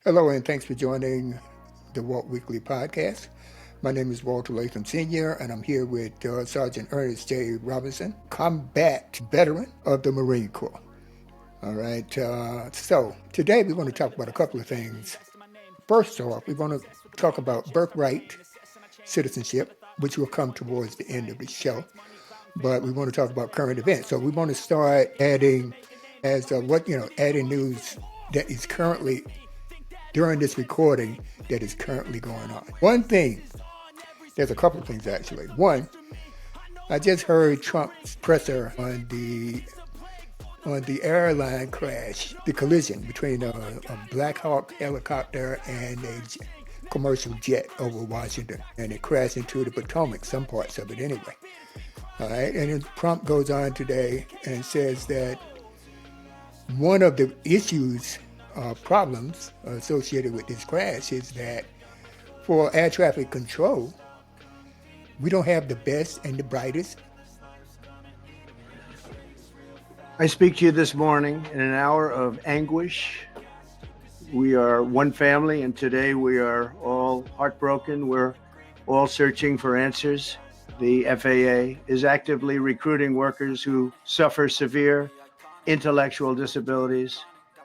Hello, and thanks for joining the Walt Weekly Podcast. My name is Walter Latham Sr., and I'm here with Sergeant Ernest J. Robinson, combat veteran of the Marine Corps. All right, so today we want to talk about a couple of things. First off, we want to talk about birthright citizenship, which will come towards the end of the show. But we want to talk about current events. So we want to start adding adding news that is currently during this recording that is currently going on. One thing, there's a couple of things actually. One, I just heard Trump's presser on the airline crash, the collision between a Black Hawk helicopter and a commercial jet over Washington, and it crashed into the Potomac, some parts of it anyway. All right, and then Trump goes on today and says that one of the problems associated with this crash is that for air traffic control, we don't have the best and the brightest. I speak to you this morning in an hour of anguish. We are one family, and today we are all heartbroken. We're all searching for answers. The FAA is actively recruiting workers who suffer severe intellectual disabilities,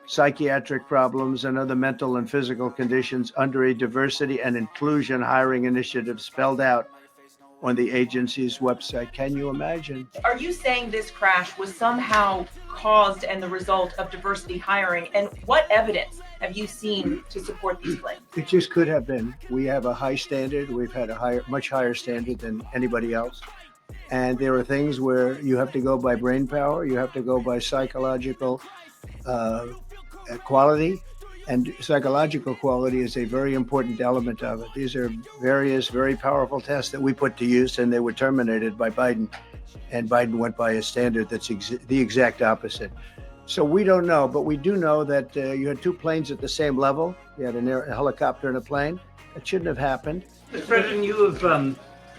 psychiatric problems, and other mental and physical conditions under a diversity and inclusion hiring initiative spelled out on the agency's website. Can you imagine? Are you saying this crash was somehow caused and the result of diversity hiring? And what evidence have you seen to support these claims? It just could have been. We have a high standard. We've had a much higher standard than anybody else. And there are things where you have to go by brain power. You have to go by psychological quality. And psychological quality is a very important element of it. These are various very powerful tests that we put to use, and they were terminated by Biden. And Biden went by a standard that's the exact opposite. So we don't know, but we do know that you had two planes at the same level. You had a helicopter and a plane. It shouldn't have happened. Mr. President, you have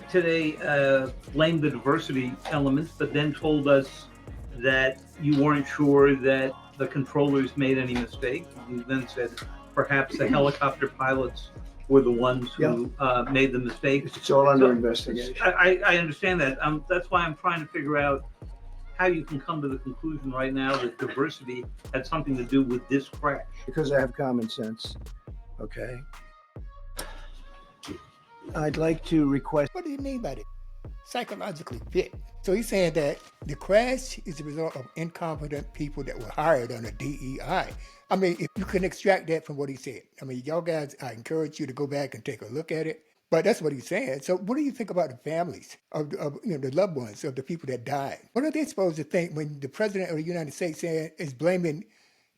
today blamed the diversity elements, but then told us that you weren't sure that the controllers made any mistake. You then said perhaps the helicopter pilots were the ones who made the mistake. It's all under investigation. I understand that. That's why I'm trying to figure out how you can come to the conclusion right now that diversity had something to do with this crash. Because I have common sense. Okay. I'd like to request. What do you mean by that? Psychologically fit. So he's saying that the crash is a result of incompetent people that were hired under DEI. I mean, if you can extract that from what he said. I mean, y'all guys, I encourage you to go back and take a look at it. But that's what he's saying. So what do you think about the families of the loved ones of the people that died? What are they supposed to think when the president of the United States is blaming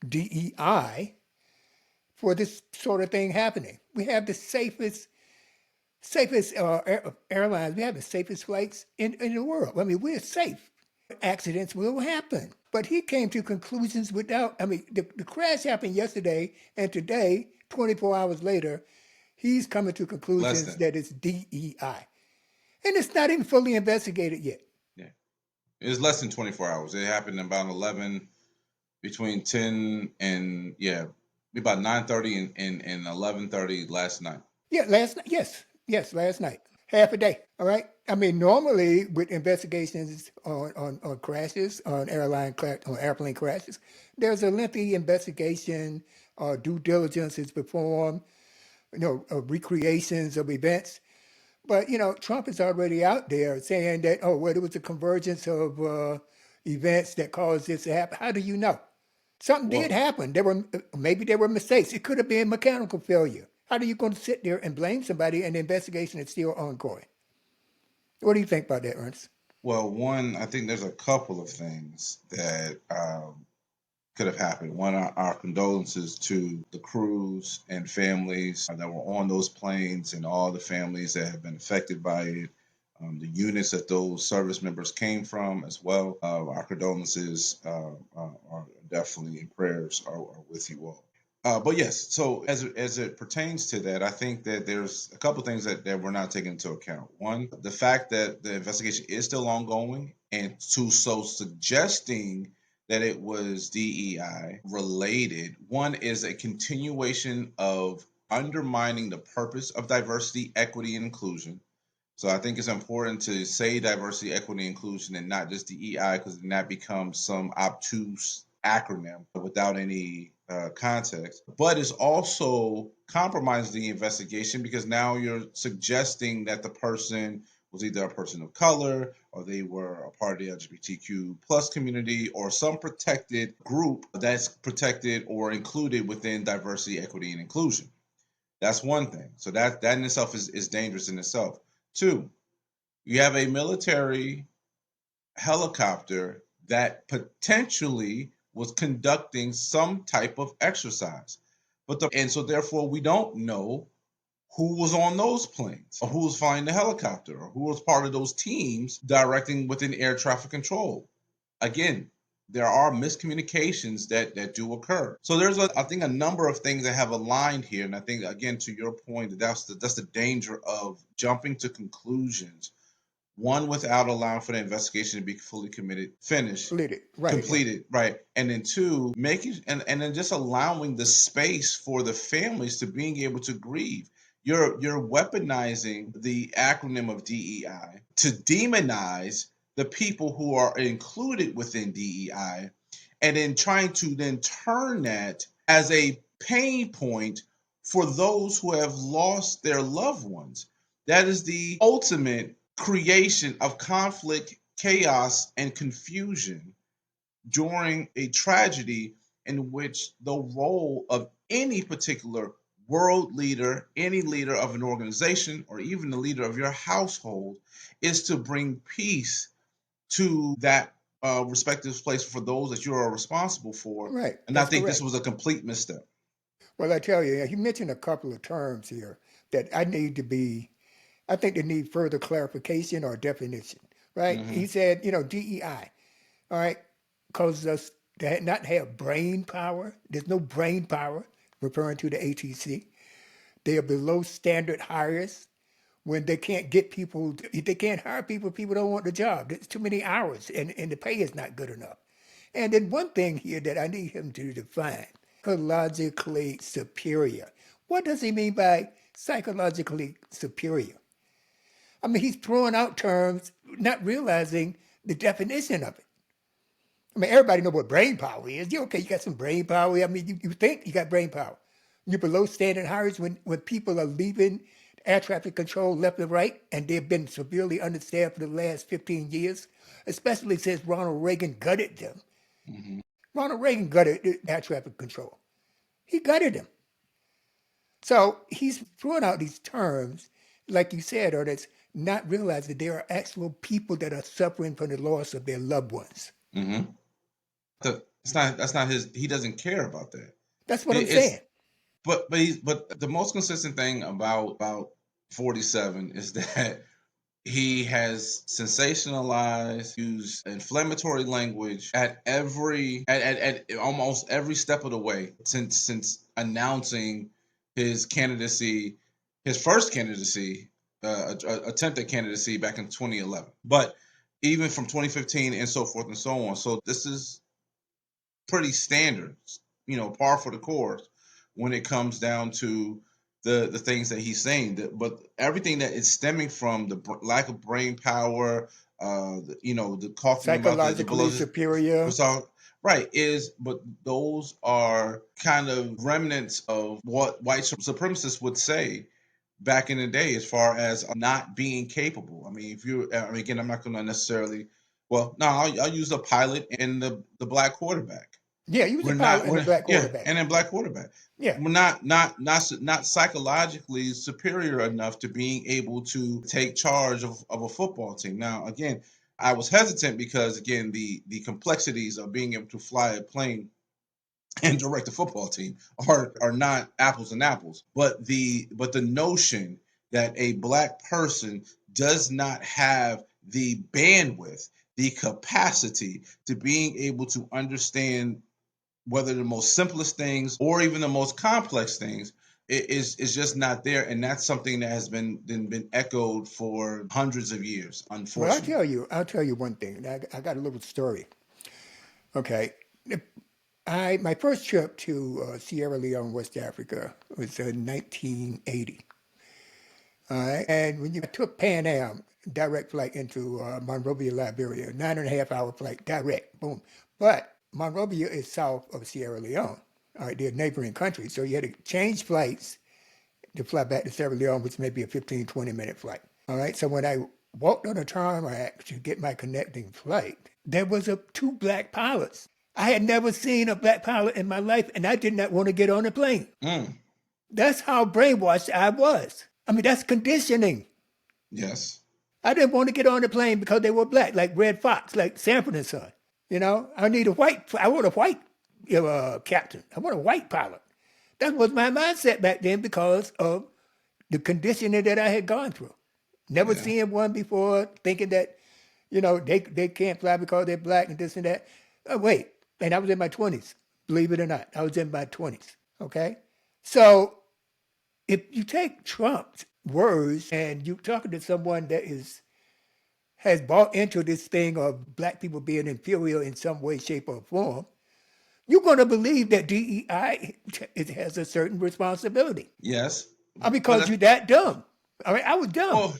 DEI for this sort of thing happening? We have the safest airlines. We have the safest flights in the world. I mean, we're safe. Accidents will happen. But he came to conclusions without, the crash happened yesterday, and today, 24 hours later, he's coming to conclusions that it's DEI. And it's not even fully investigated yet. Yeah. It was less than 24 hours. It happened about 11, between 10 and, about 9:30 and 11:30 last night. Yeah, last night. Yes, last night. Half a day, all right? I mean, normally with investigations on crashes, on airplane crashes, there's a lengthy investigation, due diligence is performed, recreations of events. But, Trump is already out there saying that, there was a convergence of events that caused this to happen. How do you know? Something did happen. Maybe there were mistakes. It could have been mechanical failure. How are you going to sit there and blame somebody and the investigation is still ongoing? What do you think about that, Ernest? Well, one, I think there's a couple of things that could have happened. One, our condolences to the crews and families that were on those planes and all the families that have been affected by it. The units that those service members came from as well. Our condolences are definitely, and prayers are with you all. But yes, so as it pertains to that, I think that there's a couple things that we're not taking into account. One, the fact that the investigation is still ongoing, and suggesting that it was DEI related. One is a continuation of undermining the purpose of diversity, equity, and inclusion. So I think it's important to say diversity, equity, inclusion, and not just DEI, because then that becomes some obtuse acronym without any context. But it's also compromising the investigation because now you're suggesting that the person was either a person of color or they were a part of the LGBTQ plus community or some protected group that's protected or included within diversity, equity, and inclusion. That's one thing. So that in itself is dangerous in itself. Two, you have a military helicopter that potentially was conducting some type of exercise. And so therefore we don't know who was on those planes or who was flying the helicopter or who was part of those teams directing within air traffic control. Again, there are miscommunications that do occur. So there's I think a number of things that have aligned here, and I think again to your point that's the danger of jumping to conclusions. One, without allowing for the investigation to be fully completed, right, and then two, making and then just allowing the space for the families to being able to grieve. You're weaponizing the acronym of DEI to demonize the people who are included within DEI, and then trying to then turn that as a pain point for those who have lost their loved ones. That is the ultimate creation of conflict, chaos, and confusion during a tragedy in which the role of any particular world leader, any leader of an organization, or even the leader of your household is to bring peace to that respective place for those that you are responsible for. Right. And I That's think correct. this was a complete misstep. Well, I tell you, you mentioned a couple of terms here that I think they need further clarification or definition, right? Mm-hmm. He said, DEI, all right, causes us to not have brain power. There's no brain power, referring to the ATC. They are below standard hires when they can't get people, they can't hire people don't want the job. There's too many hours and the pay is not good enough. And then one thing here that I need him to define, psychologically superior. What does he mean by psychologically superior? I mean, he's throwing out terms, not realizing the definition of it. I mean, everybody know what brain power is. You okay, you got some brain power. I mean, you think you got brain power. You're below standard hires when people are leaving air traffic control left and right, and they've been severely understaffed for the last 15 years, especially since Ronald Reagan gutted them. Mm-hmm. Ronald Reagan gutted air traffic control. He gutted them. So he's throwing out these terms, like you said, or that's not realizing that there are actual people that are suffering from the loss of their loved ones. Mm-hmm. That's not his. He doesn't care about that. That's what I'm It's saying. but the most consistent thing about 47 is that he has sensationalized, used inflammatory language at almost every step of the way since announcing his candidacy, his first candidacy, attempt at candidacy back in 2011. But even from 2015 and so forth and so on. So this is pretty standard, par for the course when it comes down to the things that he's saying. But everything that is stemming from the lack of brain power, the talking about Psychologically superior. right, but those are kind of remnants of what white supremacists would say back in the day as far as not being capable. I mean, again, I'm not going to necessarily, well, no, I'll use the pilot and the black quarterback. Yeah, he was a pilot and a black quarterback. And a black quarterback. Yeah. We're not psychologically superior enough to being able to take charge of a football team. Now, again, I was hesitant because again, the complexities of being able to fly a plane and direct a football team are not apples and apples. But the notion that a black person does not have the bandwidth, the capacity to being able to understand whether the most simplest things or even the most complex things is just not there, and that's something that has been echoed for hundreds of years, Well, unfortunately. I'll tell you one thing. I got a little story. Okay, My first trip to Sierra Leone, West Africa, was in 1980. All right, and when you took Pan Am direct flight into Monrovia, Liberia, 9.5 hour flight direct, boom. But Monrovia is south of Sierra Leone. All right, they're neighboring countries, so you had to change flights to fly back to Sierra Leone, which may be a 15, 20-minute flight. All right, so when I walked on the tarmac to get my connecting flight, there was two black pilots. I had never seen a black pilot in my life, and I did not want to get on the plane. That's how brainwashed I was. I mean, that's conditioning. Yes. I didn't want to get on the plane because they were black, like Red Fox, like Sanford and Son. You know, I want a white captain. I want a white pilot. That was my mindset back then because of the conditioning that I had gone through. Never Yeah. seeing one before, thinking that, they can't fly because they're black and this and that. Wait, and I was in my 20s, believe it or not. I was in my 20s, okay? So if you take Trump's words and you're talking to someone that has bought into this thing of black people being inferior in some way, shape, or form, you're going to believe that DEI it has a certain responsibility. Yes. Because you're that dumb. I mean, I was dumb.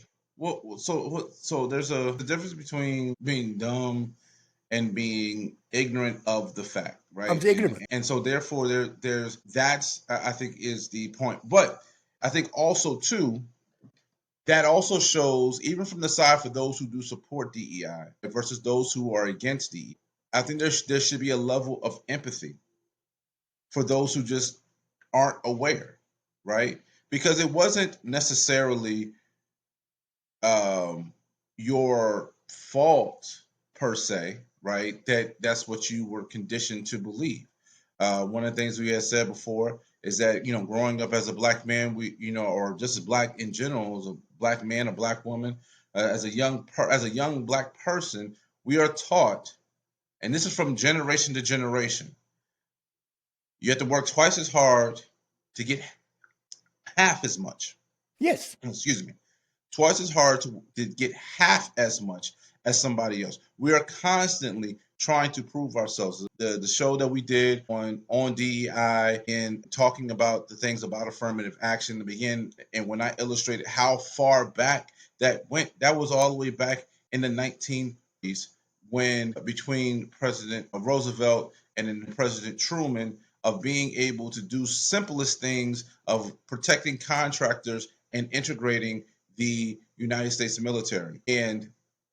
So there's a the difference between being dumb and being ignorant of the fact, right? I was ignorant. And so therefore there's that's I think is the point. But I think also too that also shows even from the side for those who do support DEI versus those who are against DEI. I think there should be a level of empathy for those who just aren't aware, right? Because it wasn't necessarily your fault per se, right? That's what you were conditioned to believe. One of the things we had said before is that growing up as a black man, or just as black in general, as a black man, a black woman, as a young black person, we are taught, and this is from generation to generation. You have to work twice as hard to get half as much. Yes. Excuse me. Twice as hard to get half as much as somebody else. We are constantly trying to prove ourselves. The show that we did on DEI and talking about the things about affirmative action to begin, and when I illustrated how far back that went, that was all the way back in the 1930s when between President Roosevelt and then President Truman of being able to do simplest things of protecting contractors and integrating the United States military. And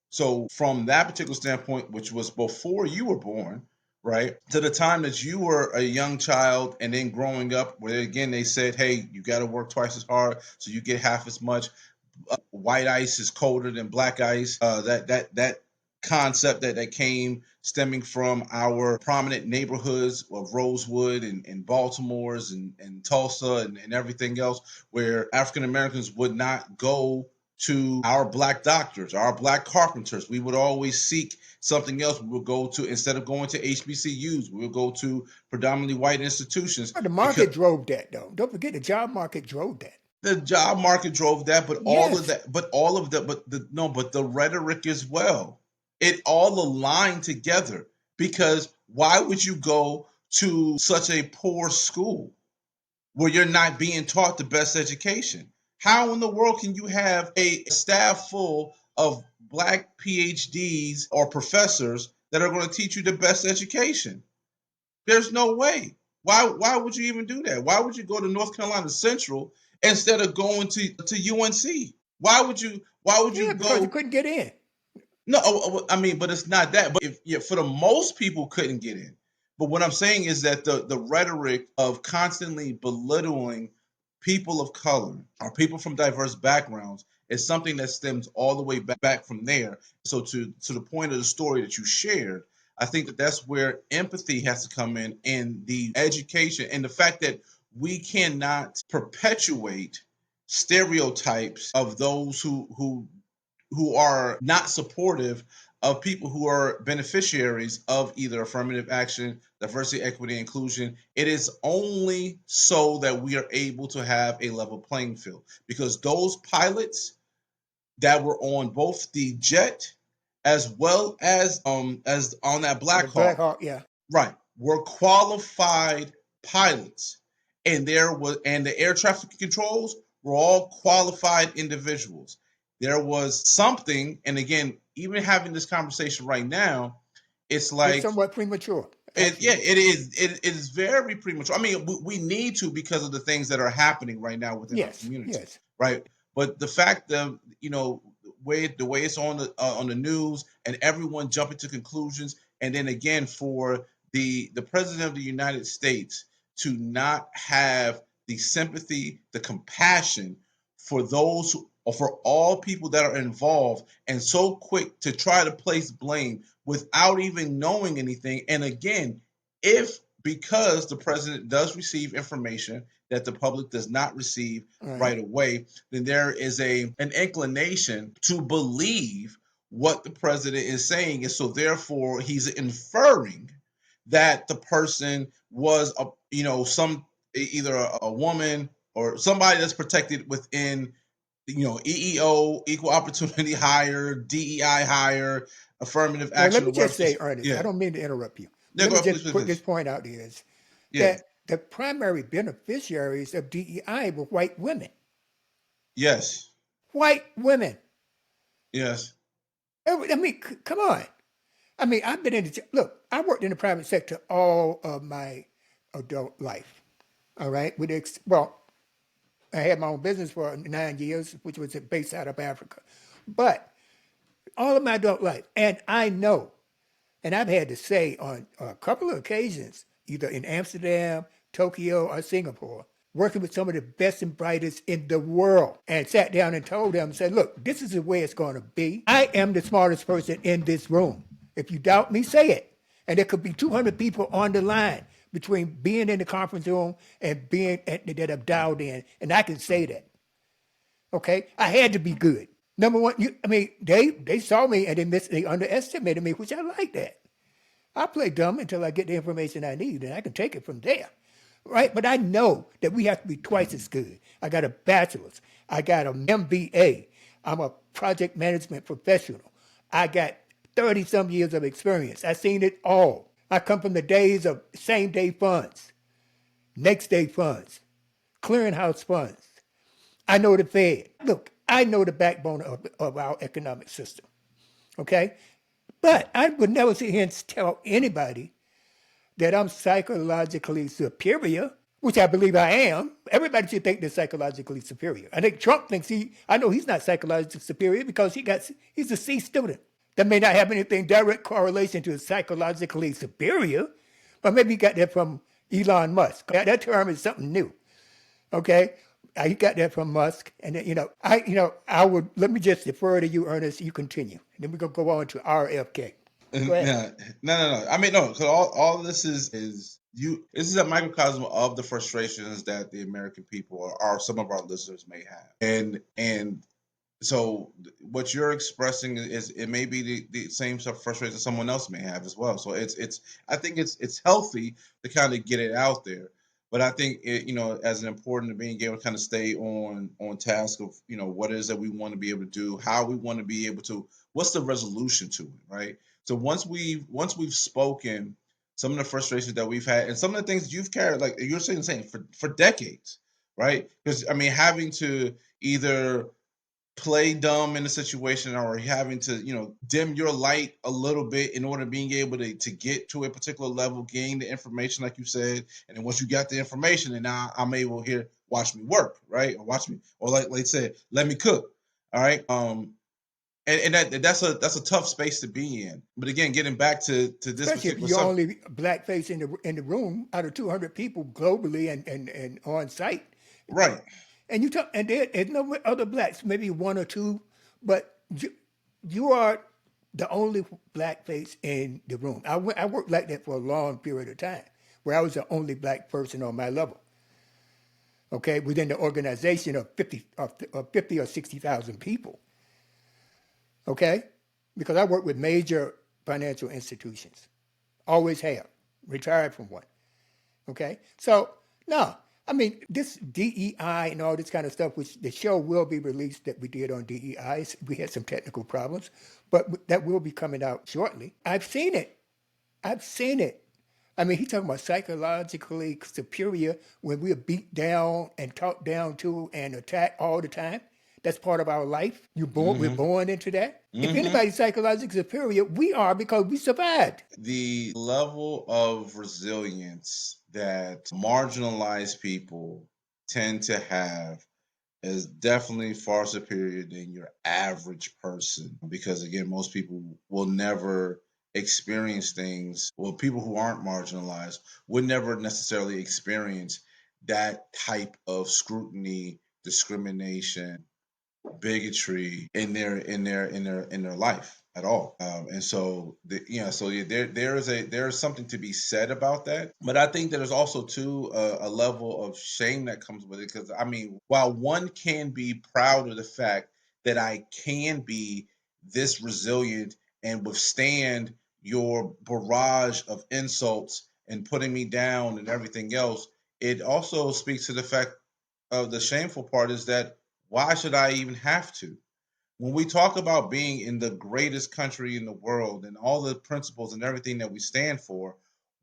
so, from that particular standpoint, which was before you were born, right, to the time that you were a young child and then growing up, where again they said, hey, you got to work twice as hard so you get half as much. White ice is colder than black ice. That concept that came stemming from our prominent neighborhoods of Rosewood and Baltimore's and Tulsa and everything else, where African Americans would not go to our black doctors, our black carpenters. We would always seek something else. We would go to, instead of going to HBCUs, we would go to predominantly white institutions. The market drove that, though. Don't forget the job market drove that. The job market drove that, but Yes. but the rhetoric as well. It all aligned together because why would you go to such a poor school where you're not being taught the best education? How in the world can you have a staff full of black PhDs or professors that are going to teach you the best education? There's no way. Why would you even do that? Why would you go to North Carolina Central instead of going to UNC? Why would you Because you go? couldn't get in. No, I mean, but it's not that. But for the most people couldn't get in. But what I'm saying is that the rhetoric of constantly belittling people of color or people from diverse backgrounds is something that stems all the way back from there. So to the point of the story that you shared, I think that that's where empathy has to come in the education and the fact that we cannot perpetuate stereotypes of those who are not supportive of people who are beneficiaries of either affirmative action, diversity, equity, inclusion. It is only so that we are able to have a level playing field because those pilots that were on both the jet as well as on that Black The Black Hawk, Hawk, yeah. right? were qualified pilots, and the air traffic controls were all qualified individuals. There was something, and again, even having this conversation right now, it's It's like somewhat premature. yeah, Absolutely. it is. It is very premature. I mean, we need to because of the things that are happening right now within our Yes, community, yes. right? But the fact that the way it's on the news and everyone jumping to conclusions, and then again for the president of the United States to not have the sympathy, the compassion for those who, or for all people that are involved, and so quick to try to place blame without even knowing anything. And again, if because the president does receive information that the public does not receive All right. right away, then there is an inclination to believe what the president is saying. And so therefore he's inferring that the person was some either a woman or somebody that's protected within EEO, equal opportunity hire, DEI hire, affirmative Well, let action, me or whatever. just say, Ernest, I Yeah. don't mean to interrupt you, but Yeah, let go me ahead, please, just please, put this please. point out there is Yeah. that the primary beneficiaries of DEI were white women. Yes. White women. Yes. I mean, come on. I mean, I've been in look, I worked in the private sector all of my adult life. All right. Well, I had my own business for 9 years, which was based out of Africa. But all of my adult life, and I know, and I've had to say on a couple of occasions, either in Amsterdam, Tokyo, or Singapore, working with some of the best and brightest in the world, and sat down and told them, said, look, this is the way it's going to be. I am the smartest person in this room. If you doubt me, say it. And there could be 200 people on the line between being in the conference room and being that have dialed in, and I can say that. Okay, I had to be good. Number one, they saw me and they underestimated me, which I like that. I play dumb until I get the information I need, and I can take it from there, right? But I know that we have to be twice as good. I got a bachelor's. I got an MBA. I'm a project management professional. I got 30-some years of experience. I've seen it all. I come from the days of same-day funds, next-day funds, clearinghouse funds. I know the Fed. Look, I know the backbone of our economic system, okay? But I would never sit here and tell anybody that I'm psychologically superior, which I believe I am. Everybody should think they're psychologically superior. I think Trump thinks I know he's not psychologically superior because he's a C student. That may not have anything direct correlation to psychologically superior, but maybe he got that from Elon Musk. That term is something new, okay? He got that from Musk, and I would let me just defer to you, Ernest. You continue, then we're gonna go on to RFK. Go ahead. No. I mean, no, because all of this is you. This is a microcosm of the frustrations that the American people or some of our listeners may have, and so what you're expressing is it may be the same sort of frustration that someone else may have as well. So it's I think it's healthy to kind of get it out there. But I think as an important to being able to kind of stay on task of what it is that we want to be able to do, how we want to be able to, what's the resolution to it, right? So once we've spoken some of the frustrations that we've had and some of the things that you've carried, like you're saying for decades, right? Because I mean, having to either play dumb in a situation or having to dim your light a little bit in order being able to get to a particular level, gain the information like you said, and then once you got the information and now I'm able here, watch me work, right? Or watch me, or like they said, let me cook. All right. And that's a tough space to be in. But again, getting back to this Especially if particular you're subject. only black face in the room out of 200 people globally and on site. Right. And there's no other blacks, maybe one or two, but you are the only black face in the room. I worked like that for a long period of time, where I was the only black person on my level. Okay, within the organization of 50 or 60,000 people. Okay, because I work with major financial institutions, always have, retired from one. Okay, so no, I mean this DEI and all this kind of stuff, which the show will be released that we did on DEI. We had some technical problems, but that will be coming out shortly. I've seen it. I mean, he's talking about psychologically superior when we're beat down and talked down to and attacked all the time. That's part of our life. We're born into that. If anybody's psychologically superior, we are because we survived. The level of resilience that marginalized people tend to have is definitely far superior than your average person, because again, most people will never experience things, well, people who aren't marginalized would never necessarily experience that type of scrutiny, discrimination, bigotry in their life at all. And so there's something to be said about that. But I think that there's also too a level of shame that comes with it, because I mean, while one can be proud of the fact that I can be this resilient and withstand your barrage of insults and putting me down and everything else, it also speaks to the fact of the shameful part is that why should I even have to? When we talk about being in the greatest country in the world and all the principles and everything that we stand for,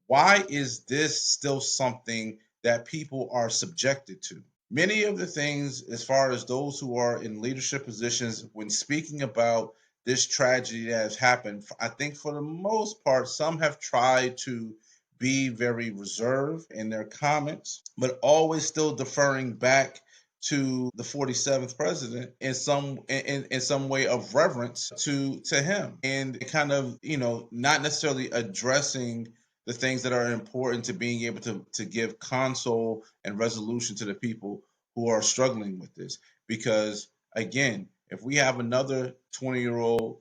why is this still something that people are subjected to? Many of the things, as far as those who are in leadership positions, when speaking about this tragedy that has happened, I think for the most part, some have tried to be very reserved in their comments, but always still deferring back to the 47th president in some way of reverence to him, and kind of, not necessarily addressing the things that are important to being able to give console and resolution to the people who are struggling with this. Because again, if we have another 20-year-old,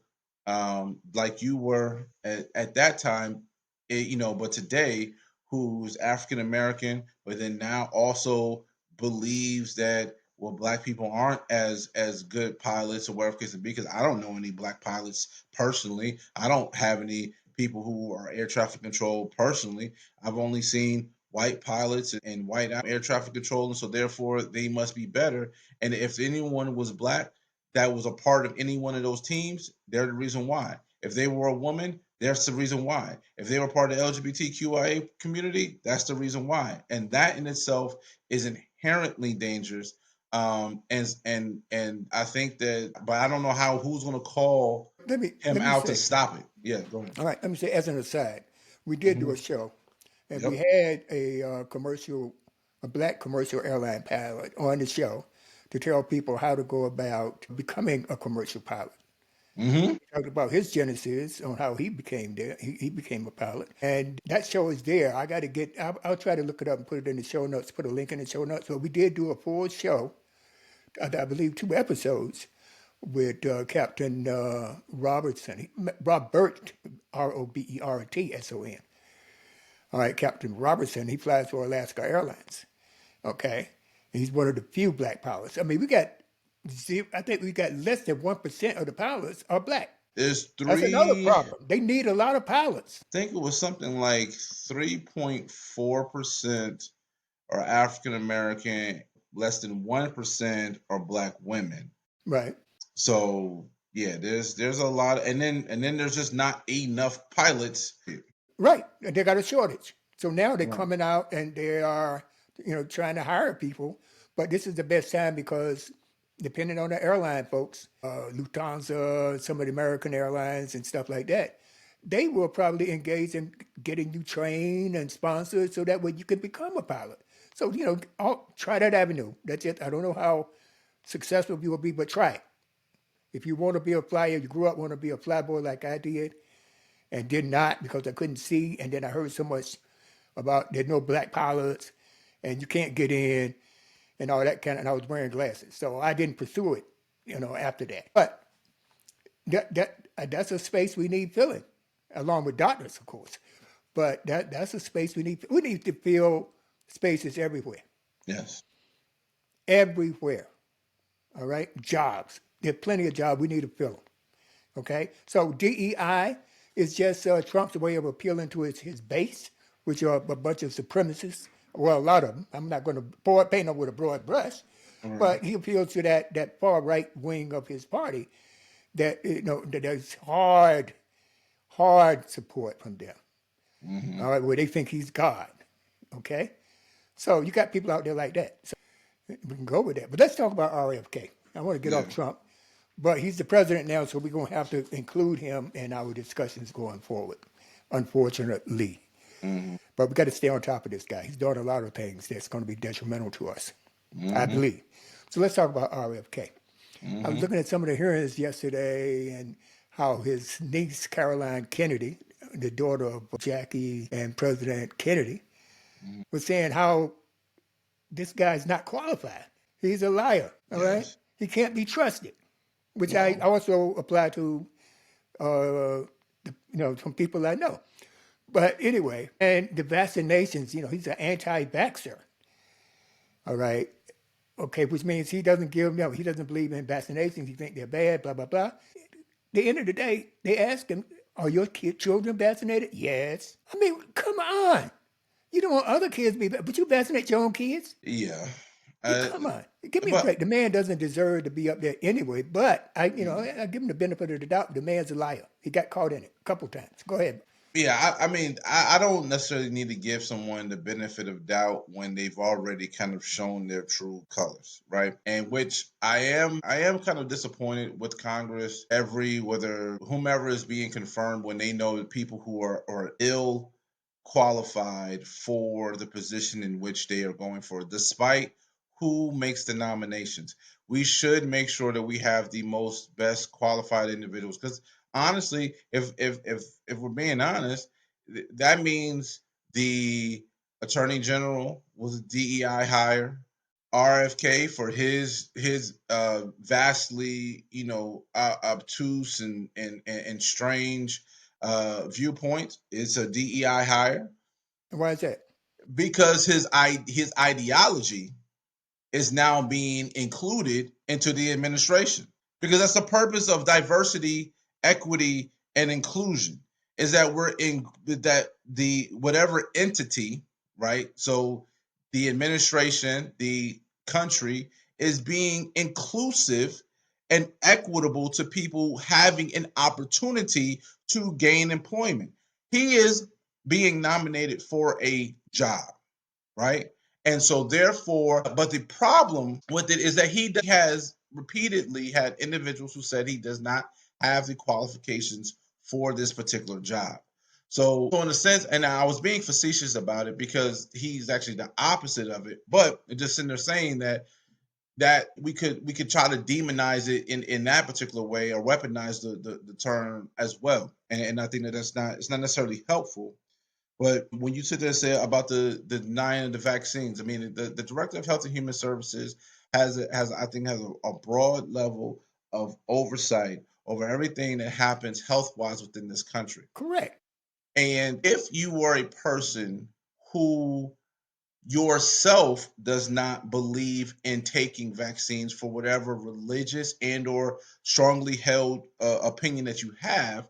like you were at that time, but today, who's African American, but then now also believes that, well, black people aren't as good pilots or whatever case it be, because I don't know any black pilots personally. I don't have any people who are air traffic control personally. I've only seen white pilots and white air traffic control, and so therefore they must be better. And if anyone was black that was a part of any one of those teams, they're the reason why. If they were a woman, that's the reason why. If they were part of the LGBTQIA community, that's the reason why. And that in itself is inherently dangerous. And I think that, but I don't know who's going to call him Let me out to say. stop it. Yeah, go ahead. All right, let me say as an aside, we did do a show, and we Yep. had a black commercial airline pilot on the show to tell people how to go about becoming a commercial pilot. Mm-hmm. He talked about his genesis on how he became there. He became a pilot, and that show is there. I got to get. I'll try to look it up and put it in the show notes. Put a link in the show notes. So we did do a full show, I believe 2 episodes with Captain Robertson, Robert, Robertson. All right, Captain Robertson, he flies for Alaska Airlines. Okay, he's one of the few black pilots. I mean, I think we got less than 1% of the pilots are black. There's That's another three, problem. They need a lot of pilots. I think it was something like 3.4% are African American, less than 1% are black women. Right. So yeah, there's a lot, and then there's just not enough pilots. Right. They got a shortage. So now they're Right. coming out and they are, trying to hire people. But this is the best time because depending on the airline folks, Lufthansa, some of the American airlines and stuff like that, they will probably engage in getting you trained and sponsored so that way you can become a pilot. So, try that avenue. That's it. I don't know how successful you will be, but try it. If you want to be a flyer, you grew up want to be a flyboy like I did, and did not because I couldn't see. And then I heard so much about there's no black pilots and you can't get in and all that kind of, and I was wearing glasses. So I didn't pursue it, after that. But that's a space we need filling, along with doctors, of course. But that's a space we need. We need to fill spaces everywhere. Yes. Everywhere. All right? Jobs. There are plenty of jobs. We need to fill them. Okay? So DEI is just Trump's way of appealing to his base, which are a bunch of supremacists. Well, a lot of them. I'm not going to paint them with a broad brush, but he appeals to that far right wing of his party that that there's hard support from them. All right, where they think he's God. Okay? So you got people out there like that. So we can go with that. But let's talk about RFK. I want to get Yeah. off Trump, but he's the president now, so we're going to have to include him in our discussions going forward, unfortunately. But we got to stay on top of this guy. He's doing a lot of things that's going to be detrimental to us, I believe. So let's talk about RFK. I was looking at some of the hearings yesterday and how his niece, Caroline Kennedy, the daughter of Jackie and President Kennedy, was saying how this guy's not qualified. He's a liar, all right? Yes. He can't be trusted, which I also apply to, some people I know. But anyway, and the vaccinations, he's an anti-vaxxer, all right? Okay, which means he doesn't he doesn't believe in vaccinations. He thinks they're bad, blah, blah, blah. At the end of the day, they ask him, are your children vaccinated? Yes. I mean, come on. You don't want other kids to be, but you vaccinate your own kids? Yeah. Come on. Give me a But break. The man doesn't deserve to be up there anyway, but I give him the benefit of the doubt. The man's a liar. He got caught in it a couple times. Go ahead. yeah, I mean, I don't necessarily need to give someone the benefit of doubt when they've already kind of shown their true colors, right? And which I am kind of disappointed with Congress whether whomever is being confirmed when they know that people who are ill qualified for the position in which they are going for, despite who makes the nominations. We should make sure that we have the most best qualified individuals because honestly, if we're being honest, that means the attorney general was a DEI hire. RFK for his vastly obtuse and strange viewpoints. It's a DEI hire Why is that? because his ideology is now being included into the administration because that's the purpose of diversity, equity, and inclusion is that we're in that the whatever entity, right? So the administration, the country is being inclusive and equitable to people having an opportunity to gain employment. He is being nominated for a job, right? And so, therefore, but the problem with it is that he has repeatedly had individuals who said he does not have the qualifications for this particular job. So in a sense, and I was being facetious about it because he's actually the opposite of it, but just in there saying that we could try to demonize it in that particular way or weaponize the term as well. And I think that it's not necessarily helpful. But when you sit there and say about the denying of the vaccines, I mean the Director of Health and Human Services has a broad level of oversight over everything that happens health wise within this country. Correct. And if you are a person who yourself does not believe in taking vaccines for whatever religious and or strongly held opinion that you have,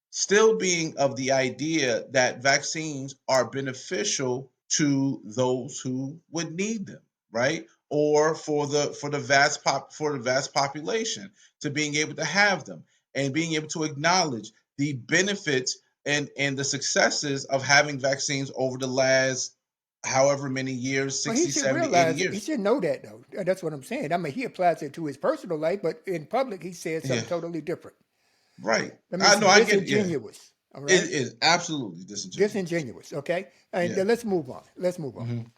still being of the idea that vaccines are beneficial to those who would need them, right? Or for the vast population to being able to have them and being able to acknowledge the benefits and the successes of having vaccines over the last however many years, Well, he 60, should 70, 80 realize it. He years. should know that, though. That's what I'm saying. I mean, he applies it to his personal life, but in public, he says Yeah, something totally different. right. I mean, I it's know, I get it. Yeah. disingenuous. All It right? is absolutely disingenuous. Disingenuous. Okay? And Yeah. let's move on. Let's move on.